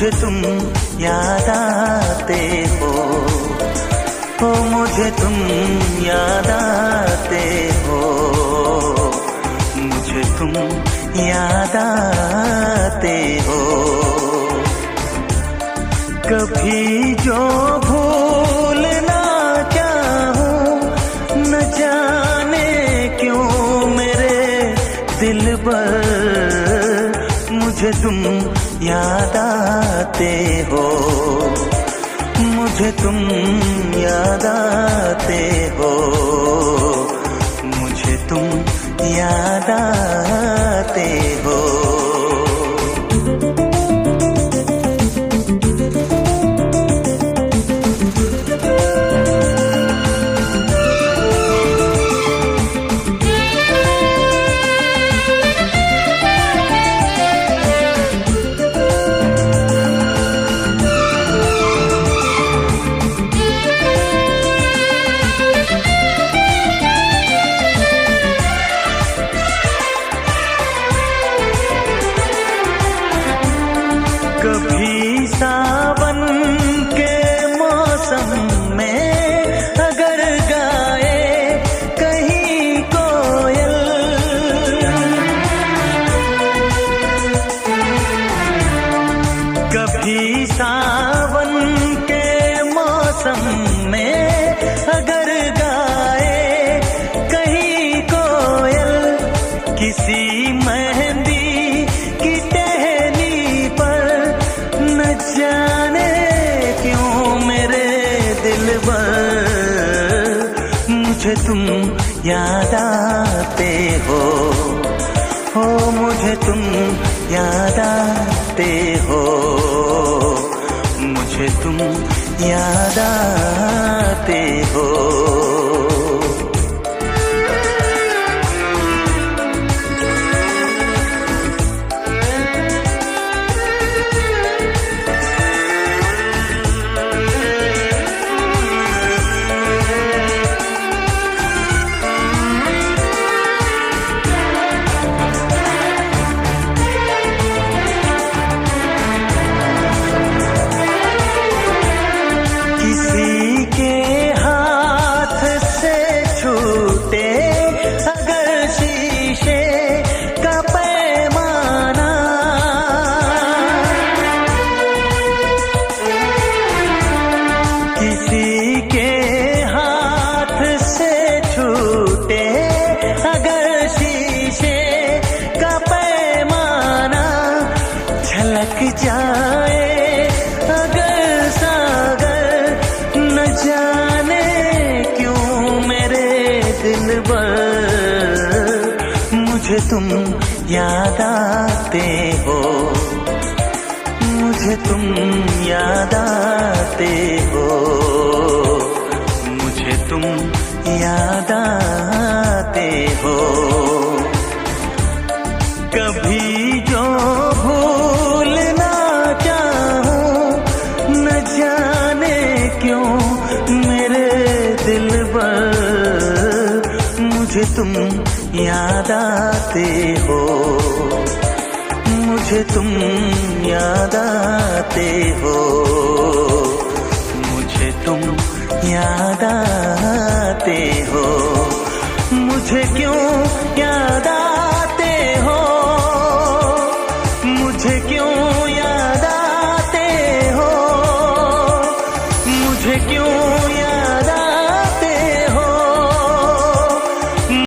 मुझे तुम याद आते हो, मुझे तुम याद आते हो, मुझे तुम याद आते हो। कभी जो भूल ना चाहूं, न जाने क्यों मेरे दिल पर मुझे तुम याद आते हो, मुझे तुम याद आते हो, मुझे तुम याद आते हो। कभी सावन के मौसम में अगर गाए कहीं कोयल, कभी सावन के मौसम में अगर गाए कहीं कोयल, किसी मेहंदी की टहनी पर न जाने क्यों मेरे दिल पर मुझे तुम याद आते हो, मुझे तुम याद आते हो, मुझे तुम याद आते हो। किसी के हाथ से छूटे अगर शीशे का पैमाना, किसी के हाथ से छूटे अगर शीशे का पैमाना, झलक जाए अगर सागर न जाने क्यों मेरे दिल पर मुझे तुम याद आते हो, मुझे तुम याद आते हो, मुझे तुम याद आते हो। कभी जो भूल ना चाहूं, न जाने क्यों मेरे दिल पर मुझे तुम याद आते हो, मुझे तुम याद आते हो, मुझे तुम याद आते हो, मुझे क्यों